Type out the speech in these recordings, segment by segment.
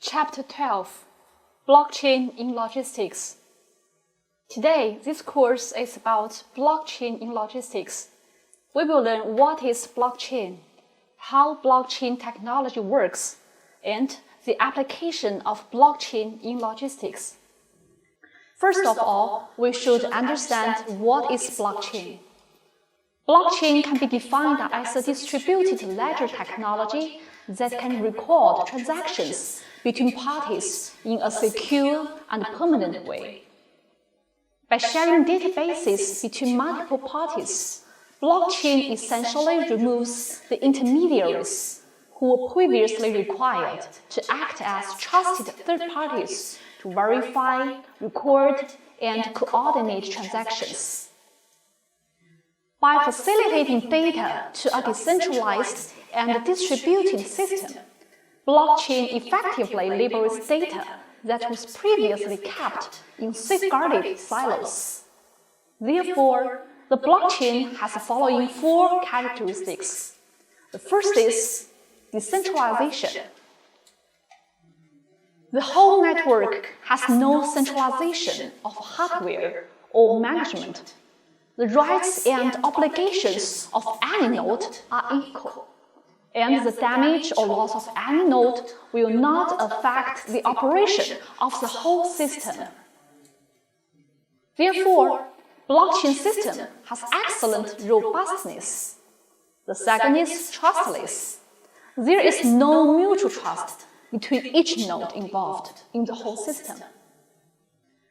Chapter 12 Blockchain in Logistics. Today, this course is about blockchain in logistics. We will learn what is blockchain, how blockchain technology works, and the application of blockchain in logistics. First of all, we should understand what is blockchain. Blockchain can be defined as a distributed ledger technology that can record transactions between parties in a secure and permanent way. By sharing databases between multiple parties, blockchain essentially removes the intermediaries who were previously required to act as trusted third parties to verify, record, and coordinate transactions. By facilitating data to a decentralized and distributed system, blockchain effectively liberates data that was previously kept in safeguarded silos. Therefore, the blockchain has the following four characteristics. The first is decentralization. The whole network has no centralization of hardware or management. The rights and obligations of any node are equal, and the damage or loss of any node will not affect the operation of the whole system. Therefore, blockchain system has excellent robustness. The second is trustless. There is no mutual trust between each node involved in the whole system.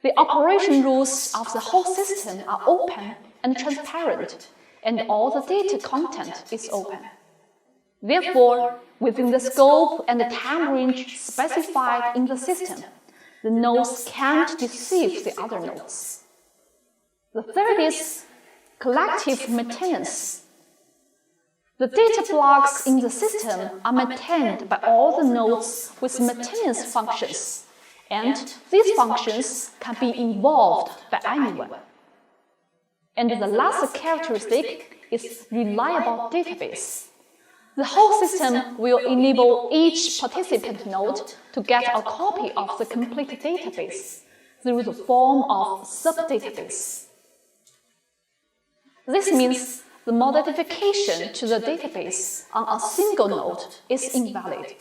The operation rules of the whole system are open and transparent, and all the data content is open. Therefore, within the scope and the time range specified in the system, the nodes can't deceive the other nodes. The third is collective maintenance. The data blocks in the system are maintained by all the nodes with maintenance functions, and these functions can be involved by anyone. And the last characteristic is reliable database. The whole system will enable each participant node to get a copy of the complete database through the form of subdatabase. This means the modification to the database on a single node is invalid,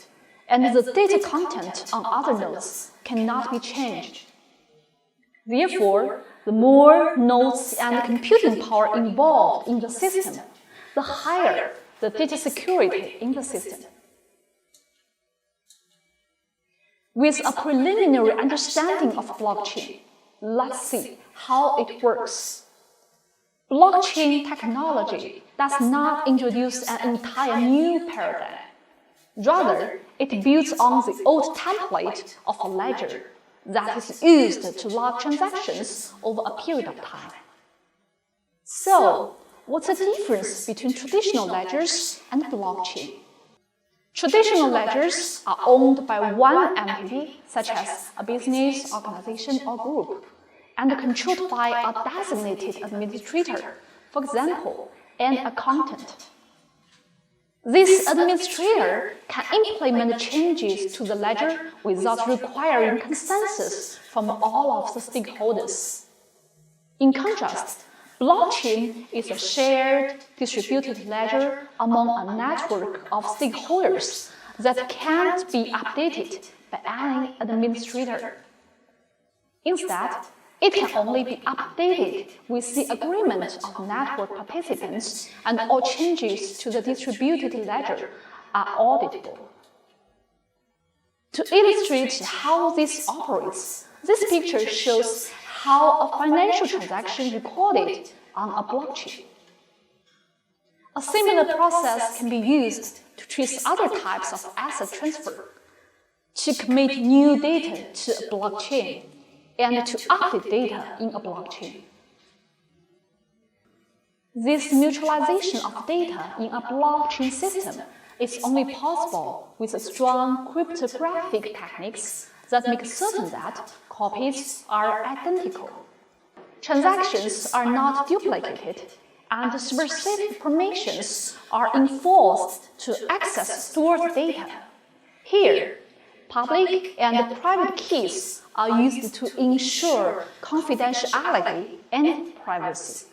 and the data content on other nodes cannot be changed. Therefore, the more nodes and computing power involved in the system, the higher the data security in the system. With a preliminary understanding of blockchain, let's see how it works. Blockchain technology does not introduce an entire new paradigm. Rather, it builds on the old template of a ledger that is used to log transactions over a period of time. So, what's the difference between traditional ledgers and blockchain? Traditional ledgers are owned by one entity, such as a business, organization, or group, and controlled by a designated administrator, for example, an accountant. This administrator can implement changes to the ledger without requiring consensus from all of the stakeholders. In contrast, blockchain is a shared, distributed ledger among a network of stakeholders that can't be updated by any administrator. Instead, it can only be updated with the agreement of network participants, and all changes to the distributed ledger are auditable. To illustrate how this operates, this picture shows how a financial transaction recorded on a blockchain. A similar process can be used to trace other types of asset transfer, to commit new data to a blockchain, and to update data in a blockchain. This mutualization of data in a blockchain system is only possible with strong cryptographic techniques that make certain that copies are identical. Transactions are not duplicated, and specific permissions are enforced to access stored data. Here, public and private keys are used to ensure confidentiality and privacy.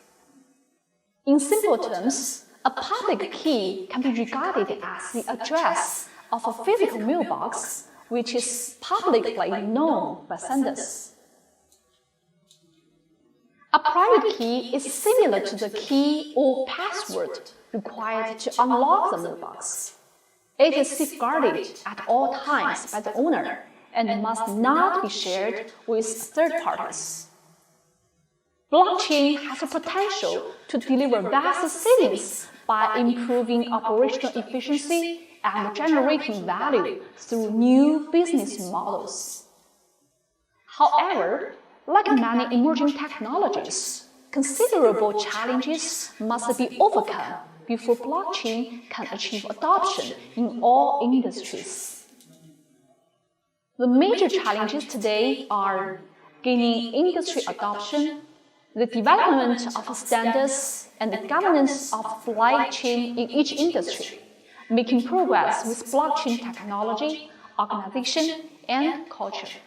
In simple terms, a public key can be regarded as the address of a physical mailbox which is publicly known by senders. A private key is similar to the key or password required to unlock the mailbox. It is safeguarded at all times by the owner and must not be shared with third parties. Blockchain has the potential to deliver vast savings by improving operational efficiency and generating value through new business models. However, like many emerging technologies, considerable challenges must be overcome before blockchain can achieve adoption in all industries. The major challenges today are gaining industry adoption, the development of standards, and the governance of supply chain in each industry, making progress with blockchain technology, organization, and culture.